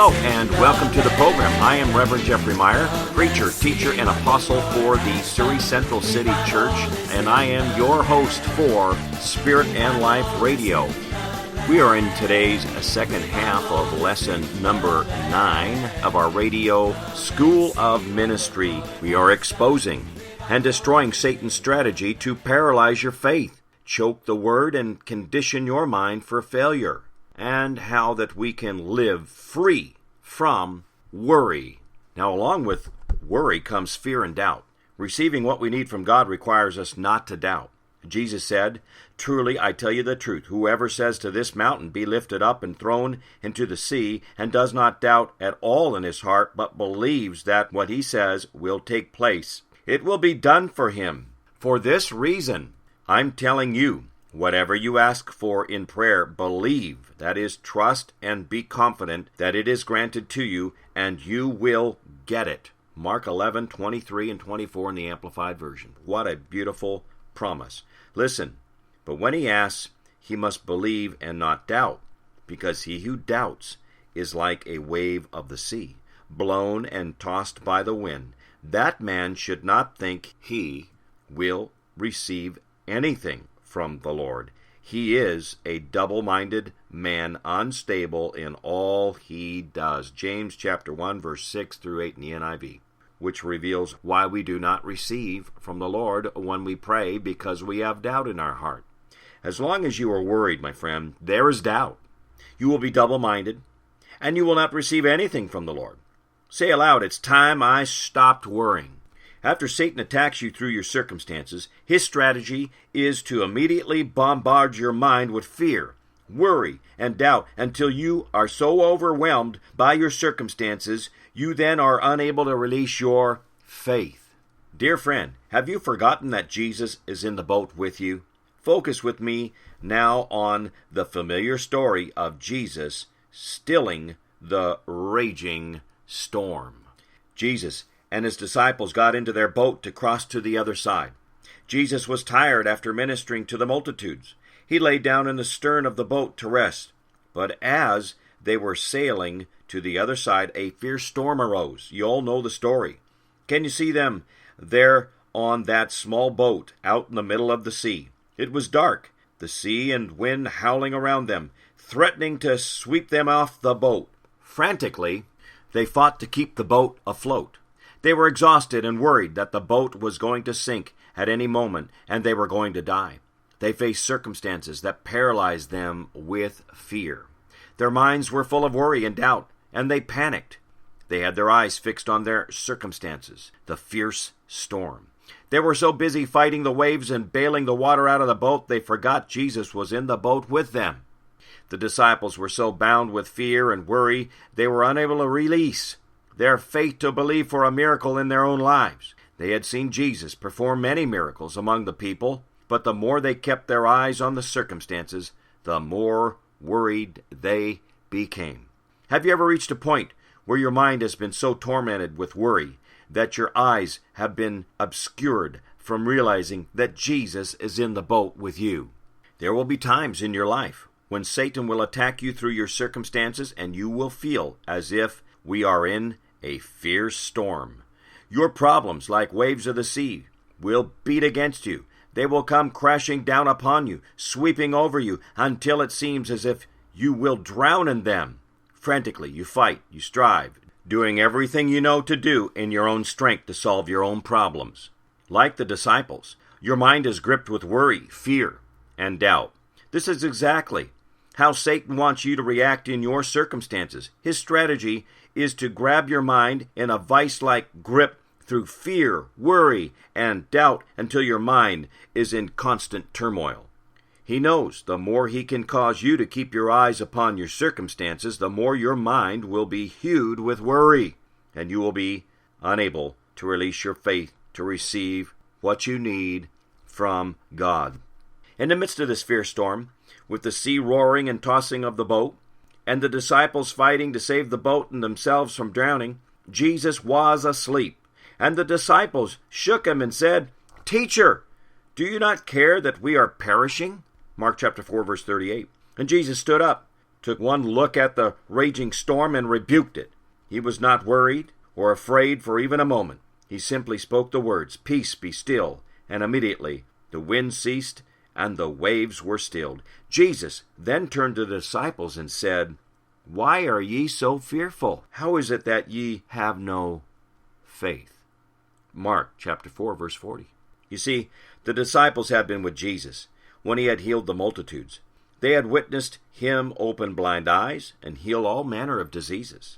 Hello and welcome to the program. I am Reverend Jeffrey Meyer, preacher, teacher, and apostle for the Surrey Central City Church, and I am your host for Spirit and Life Radio. We are in today's second half of lesson number 9 of our radio School of Ministry. We are exposing and destroying Satan's strategy to paralyze your faith, choke the word, and condition your mind for failure, and how that we can live free from worry. Now, along with worry comes fear and doubt. Receiving what we need from God requires us not to doubt. Jesus said, "Truly, I tell you the truth, whoever says to this mountain, be lifted up and thrown into the sea, and does not doubt at all in his heart, but believes that what he says will take place, it will be done for him. For this reason, I'm telling you, whatever you ask for in prayer, believe, that is, trust and be confident that it is granted to you, and you will get it." Mark 11:23 and 24 in the Amplified Version. What a beautiful promise. Listen, but when he asks, he must believe and not doubt, because he who doubts is like a wave of the sea, blown and tossed by the wind. That man should not think he will receive anything from the Lord. He is a double-minded man, unstable in all he does. James chapter 1, verse 6 through 8 in the NIV, which reveals why we do not receive from the Lord when we pray, because we have doubt in our heart. As long as you are worried, my friend, there is doubt. You will be double-minded, and you will not receive anything from the Lord. Say aloud, "It's time I stopped worrying." After Satan attacks you through your circumstances, his strategy is to immediately bombard your mind with fear, worry, and doubt until you are so overwhelmed by your circumstances, you then are unable to release your faith. Dear friend, have you forgotten that Jesus is in the boat with you? Focus with me now on the familiar story of Jesus stilling the raging storm. Jesus and his disciples got into their boat to cross to the other side. Jesus was tired after ministering to the multitudes. He lay down in the stern of the boat to rest. But as they were sailing to the other side, a fierce storm arose. You all know the story. Can you see them there on that small boat out in the middle of the sea? It was dark, the sea and wind howling around them, threatening to sweep them off the boat. Frantically, they fought to keep the boat afloat. They were exhausted and worried that the boat was going to sink at any moment and they were going to die. They faced circumstances that paralyzed them with fear. Their minds were full of worry and doubt, and they panicked. They had their eyes fixed on their circumstances, the fierce storm. They were so busy fighting the waves and bailing the water out of the boat, they forgot Jesus was in the boat with them. The disciples were so bound with fear and worry, they were unable to release their faith to believe for a miracle in their own lives. They had seen Jesus perform many miracles among the people, but the more they kept their eyes on the circumstances, the more worried they became. Have you ever reached a point where your mind has been so tormented with worry that your eyes have been obscured from realizing that Jesus is in the boat with you? There will be times in your life when Satan will attack you through your circumstances, and you will feel as if we are in a fierce storm. Your problems, like waves of the sea, will beat against you. They will come crashing down upon you, sweeping over you, until it seems as if you will drown in them. Frantically, you fight, you strive, doing everything you know to do in your own strength to solve your own problems. Like the disciples, your mind is gripped with worry, fear, and doubt. This is exactly how Satan wants you to react in your circumstances. His strategy is to grab your mind in a vice-like grip through fear, worry, and doubt until your mind is in constant turmoil. He knows the more he can cause you to keep your eyes upon your circumstances, the more your mind will be hued with worry, and you will be unable to release your faith to receive what you need from God. In the midst of this fierce storm, with the sea roaring and tossing of the boat, and the disciples fighting to save the boat and themselves from drowning, Jesus was asleep. And the disciples shook him and said, "Teacher, do you not care that we are perishing?" Mark chapter 4, verse 38. And Jesus stood up, took one look at the raging storm and rebuked it. He was not worried or afraid for even a moment. He simply spoke the words, "Peace, be still," and immediately the wind ceased and the waves were stilled. Jesus then turned to the disciples and said, "Why are ye so fearful? How is it that ye have no faith?" Mark chapter 4, verse 40. You see, the disciples had been with Jesus when he had healed the multitudes. They had witnessed him open blind eyes and heal all manner of diseases.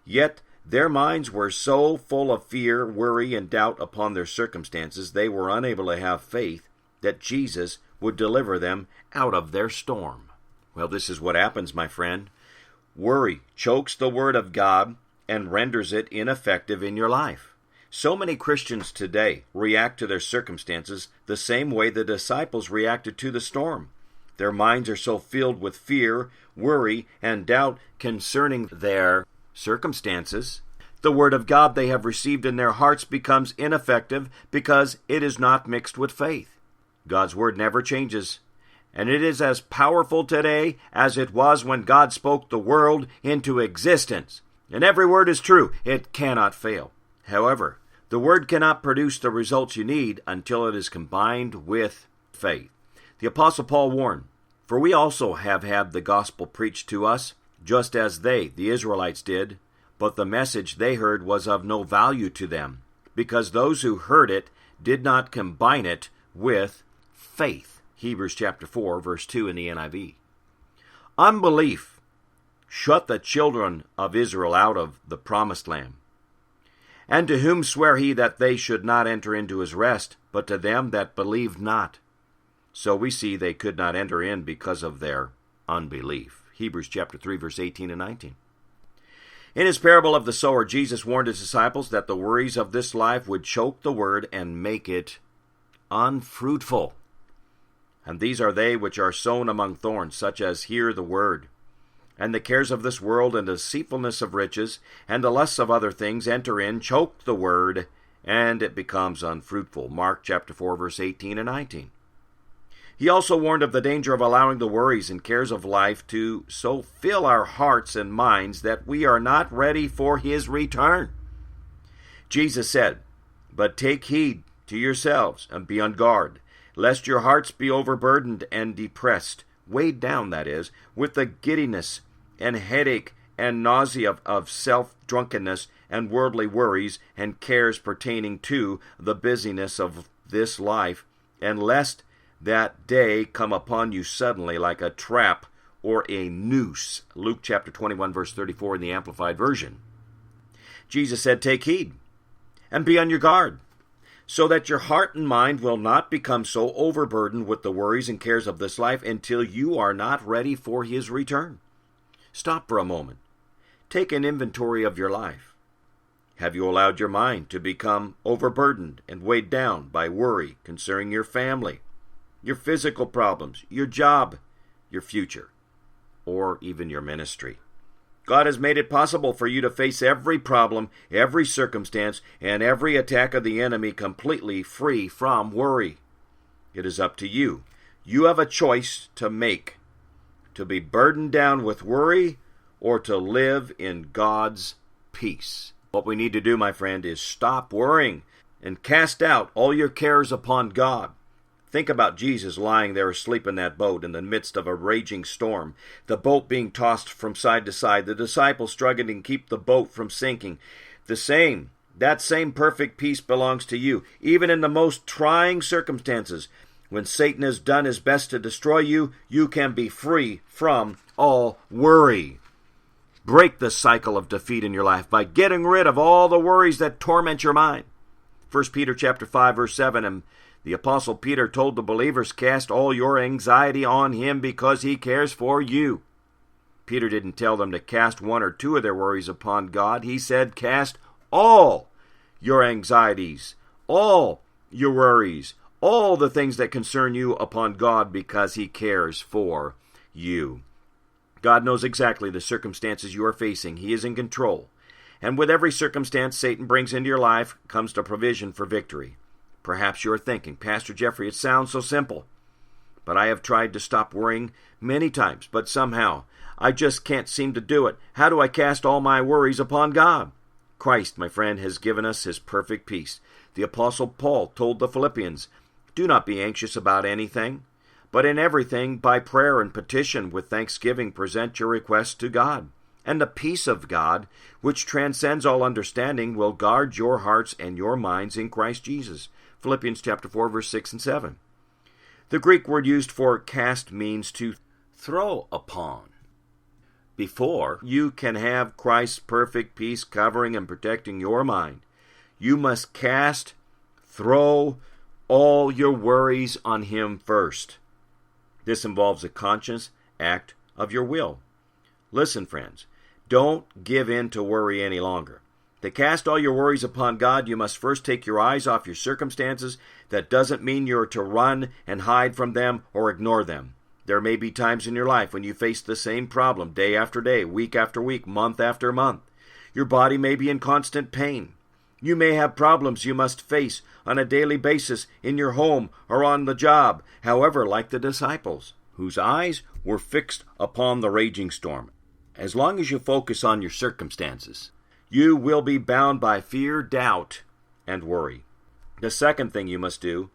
Yet their minds were so full of fear, worry, and doubt upon their circumstances, they were unable to have faith that Jesus would deliver them out of their storm. Well, this is what happens, my friend. Worry chokes the Word of God and renders it ineffective in your life. So many Christians today react to their circumstances the same way the disciples reacted to the storm. Their minds are so filled with fear, worry, and doubt concerning their circumstances, the Word of God they have received in their hearts becomes ineffective because it is not mixed with faith. God's Word never changes, and it is as powerful today as it was when God spoke the world into existence. And every word is true. It cannot fail. However, the Word cannot produce the results you need until it is combined with faith. The Apostle Paul warned, "For we also have had the gospel preached to us, just as they, the Israelites, did, but the message they heard was of no value to them, because those who heard it did not combine it with faith." Hebrews chapter 4, verse 2 in the NIV. Unbelief shut the children of Israel out of the promised land. And to whom sware he that they should not enter into his rest, but to them that believed not? So we see they could not enter in because of their unbelief. Hebrews chapter 3, verse 18 and 19. In his parable of the sower, Jesus warned his disciples that the worries of this life would choke the word and make it unfruitful. And these are they which are sown among thorns, such as hear the word. And the cares of this world, and the deceitfulness of riches, and the lusts of other things enter in, choke the word, and it becomes unfruitful. Mark chapter 4, verse 18 and 19. He also warned of the danger of allowing the worries and cares of life to so fill our hearts and minds that we are not ready for his return. Jesus said, "But take heed to yourselves, and be on guard, lest your hearts be overburdened and depressed," weighed down, that is, with the giddiness and headache and nausea of self-drunkenness and worldly worries and cares pertaining to the busyness of this life, and lest that day come upon you suddenly like a trap or a noose. Luke chapter 21, verse 34 in the Amplified Version. Jesus said, "Take heed and be on your guard, so that your heart and mind will not become so overburdened with the worries and cares of this life until you are not ready for his return." Stop for a moment. Take an inventory of your life. Have you allowed your mind to become overburdened and weighed down by worry concerning your family, your physical problems, your job, your future, or even your ministry? God has made it possible for you to face every problem, every circumstance, and every attack of the enemy completely free from worry. It is up to you. You have a choice to make, to be burdened down with worry or to live in God's peace. What we need to do, my friend, is stop worrying and cast out all your cares upon God. Think about Jesus lying there asleep in that boat in the midst of a raging storm, the boat being tossed from side to side, the disciples struggling to keep the boat from sinking. That same perfect peace belongs to you, even in the most trying circumstances. When Satan has done his best to destroy you, you can be free from all worry. Break the cycle of defeat in your life by getting rid of all the worries that torment your mind. 1 Peter chapter 5, verse 7, and the Apostle Peter told the believers, "Cast all your anxiety on him because he cares for you." Peter didn't tell them to cast one or two of their worries upon God. He said, "Cast all your anxieties, all your worries, all the things that concern you upon God because he cares for you." God knows exactly the circumstances you are facing. He is in control. And with every circumstance Satan brings into your life comes the provision for victory. Perhaps you are thinking, "Pastor Jeffrey, it sounds so simple." But I have tried to stop worrying many times, but somehow I just can't seem to do it. How do I cast all my worries upon God? Christ, my friend, has given us his perfect peace. The Apostle Paul told the Philippians, "Do not be anxious about anything, but in everything, by prayer and petition with thanksgiving, present your requests to God. And the peace of God, which transcends all understanding, will guard your hearts and your minds in Christ Jesus." Philippians chapter 4, verse 6 and 7. The Greek word used for cast means to throw upon. Before you can have Christ's perfect peace covering and protecting your mind, you must throw all your worries on him first. This involves a conscious act of your will. Listen, friends, don't give in to worry any longer. To cast all your worries upon God, you must first take your eyes off your circumstances. That doesn't mean you're to run and hide from them or ignore them. There may be times in your life when you face the same problem day after day, week after week, month after month. Your body may be in constant pain. You may have problems you must face on a daily basis in your home or on the job. However, like the disciples, whose eyes were fixed upon the raging storm, as long as you focus on your circumstances, you will be bound by fear, doubt, and worry. The second thing you must do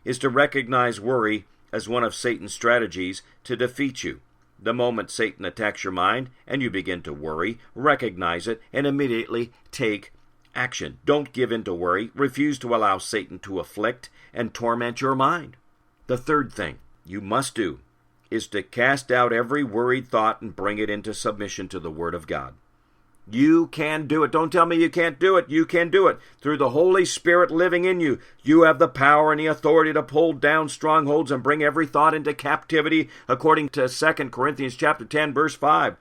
is to recognize worry as one of Satan's strategies to defeat you. The moment Satan attacks your mind and you begin to worry, recognize it and immediately take action. Don't give in to worry. Refuse to allow Satan to afflict and torment your mind. The third thing you must do is to cast out every worried thought and bring it into submission to the Word of God. You can do it. Don't tell me you can't do it. You can do it. Through the Holy Spirit living in you, you have the power and the authority to pull down strongholds and bring every thought into captivity, according to 2 Corinthians chapter 10, verse 5.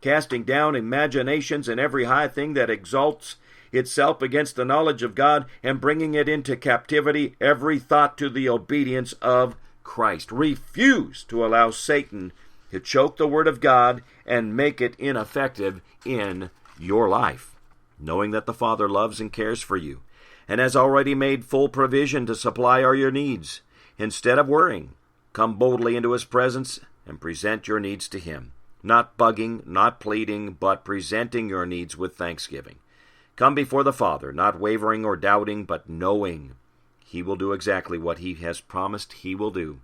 Casting down imaginations and every high thing that exalts itself against the knowledge of God, and bringing it into captivity, every thought to the obedience of Christ. Refuse to allow Satan to choke the Word of God and make it ineffective in your life, knowing that the Father loves and cares for you and has already made full provision to supply all your needs. Instead of worrying, come boldly into his presence and present your needs to him, not bugging, not pleading, but presenting your needs with thanksgiving. Come before the Father, not wavering or doubting, but knowing he will do exactly what he has promised he will do.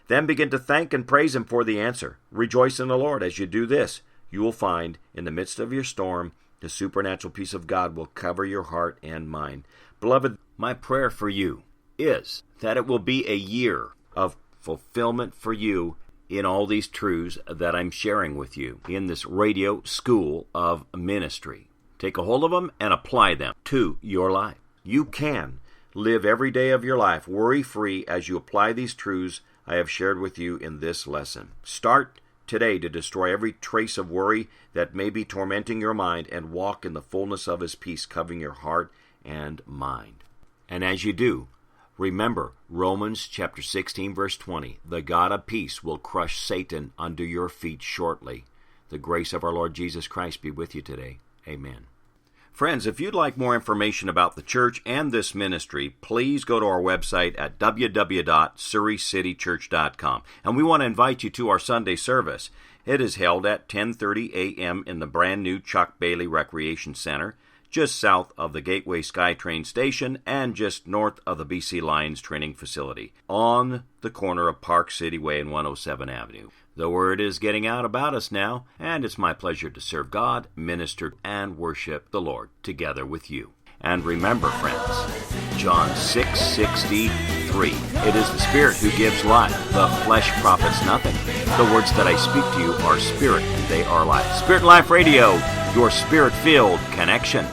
Then begin to thank and praise him for the answer. Rejoice in the Lord. As you do this, you will find, in the midst of your storm, the supernatural peace of God will cover your heart and mind. Beloved, my prayer for you is that it will be a year of fulfillment for you in all these truths that I'm sharing with you in this radio school of ministry. Take a hold of them and apply them to your life. You can live every day of your life worry-free as you apply these truths I have shared with you in this lesson. Start today to destroy every trace of worry that may be tormenting your mind and walk in the fullness of his peace, covering your heart and mind. And as you do, remember Romans chapter 16, verse 20. The God of peace will crush Satan under your feet shortly. The grace of our Lord Jesus Christ be with you today. Amen. Friends, if you'd like more information about the church and this ministry, please go to our website at www.surreycitychurch.com. And we want to invite you to our Sunday service. It is held at 10:30 a.m. in the brand new Chuck Bailey Recreation Center, just south of the Gateway SkyTrain station and just north of the BC Lions training facility, on the corner of Park City Way and 107 Avenue. The word is getting out about us now, and it's my pleasure to serve God, minister, and worship the Lord together with you. And remember, friends, John 6:63, it is the Spirit who gives life. The flesh profits nothing. The words that I speak to you are spirit, and they are life. Spirit Life Radio, your spirit-filled connection.